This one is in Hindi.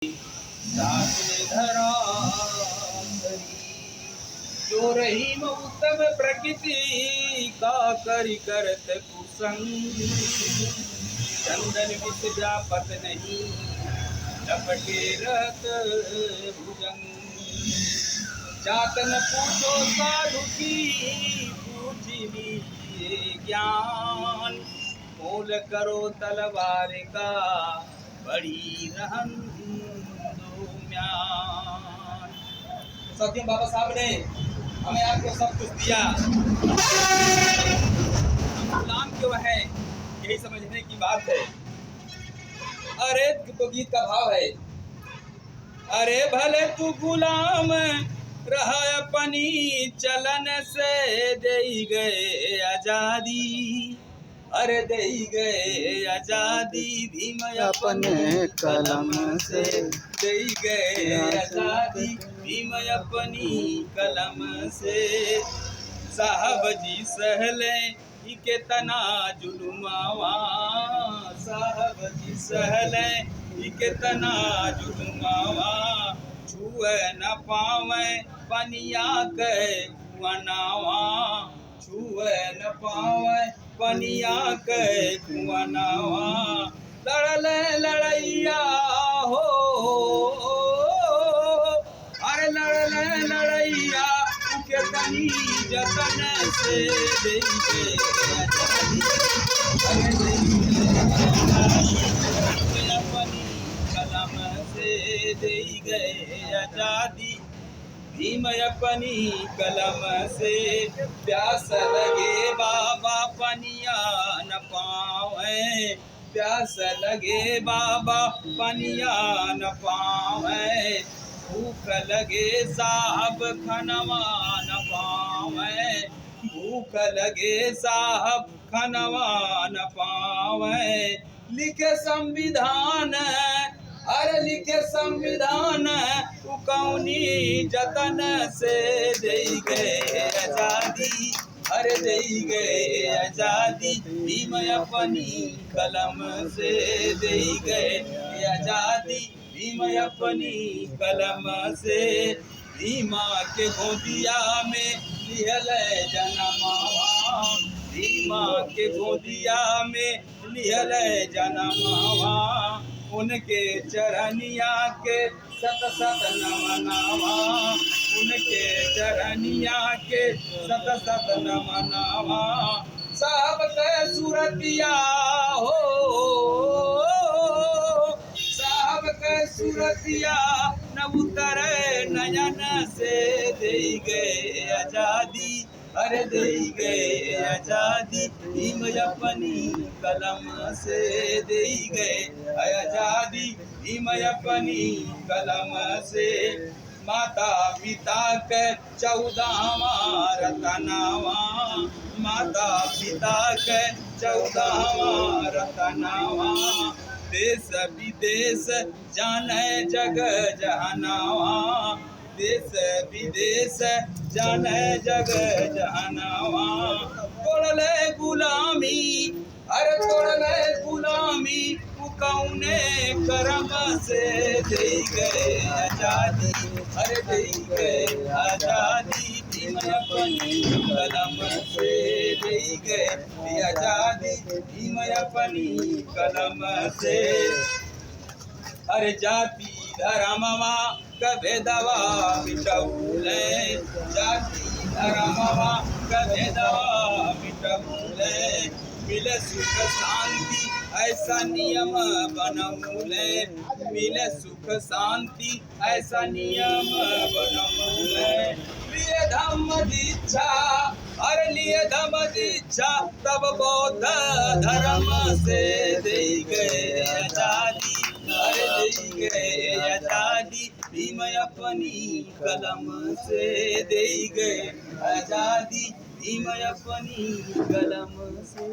धरा जो रहीम उत्तम प्रकृति का करी करत कुसंग चंदन विष व्यापत नहीं लपटे रहत भुजंग जातन पूछो साधु की पूछी लीजिए ज्ञान मोल करो तलवार का बड़ी रहन दो म्यान। सत्यम बाबा साहब ने हमें आपको सब कुछ दिया, गुलाम क्यों है यही समझने की बात है। अरे तो गीत का भाव है, अरे भले तू गुलाम रहा अपनी चलन से दे गए आजादी, अरे दे गए आजादी भीम अपने कलम से दे गए आजादी भीम अपनी कलम से। साहब जी सहले के तना जुलुमावा, साहब जी सहले के तना जुलुमावा छुए न पावे पनिया के कुआनावा, छुए न पावे पनिया के कुआनावा। लड़ले लड़ैया हो अरे लड़ले लड़ैया के तनी जतन से देंगे आजादी, अपनी कलम से दे गए आजादी भीम अपनी कलम से। प्यास लगे बाबा पनिया न पावे, प्यास लगे बाबा पनिया न पावे, भूख लगे साहब खनवा न पावे, भूख लगे साहब खनवा न पावे। लिखे संविधान अरे लिखे संविधान कौनी जतन से दे गए आजादी, अरे दे गए आजादी भीम अपनी कलम से दे गए आजादी भीम अपनी कलम से। भीमा के गोदिया में लिहल जनमावा, भीमा के गोदिया में लिहल जनमावा, उनके चरनिया के सत सत नमनावा, उनके चरनिया के सत सत नमनावा। साहब के सूरतिया हो साहब के सूरतिया न उतरे नयन से दे गए आजादी, अरे दे गए आजादी भीम अपनी कलम से दे गए आजादी भीम अपनी कलम से। माता पिता के 14वां रतनावा, माता पिता के 14वां रतनावा, देश विदेश जाने जग जहानावा, देश विदेश जाने जग जहानावा। तोड़ले गुलामी अरे तोड़ले गुलामी कौने करम से दे गए आजादी, अरे दे गए आजादी भीम अपनी कलम से दे गए आजादी भीम अपनी कलम से। अरे जाति धर्मवा कभे दवा मिटौले, जाति धर्मवा कभे दवा मिटौले, मिले सुख शांति ऐसा नियम बनौले, मिले सुख शांति ऐसा नियम बनौले। लिए धम्म दीक्षा अरे लिए धम्म दीक्षा तब बौद्ध धर्म से दे गए आजादी, अरे दे गए आजादी भीम अपनी कलम से दे गए आजादी भीम अपनी कलम से।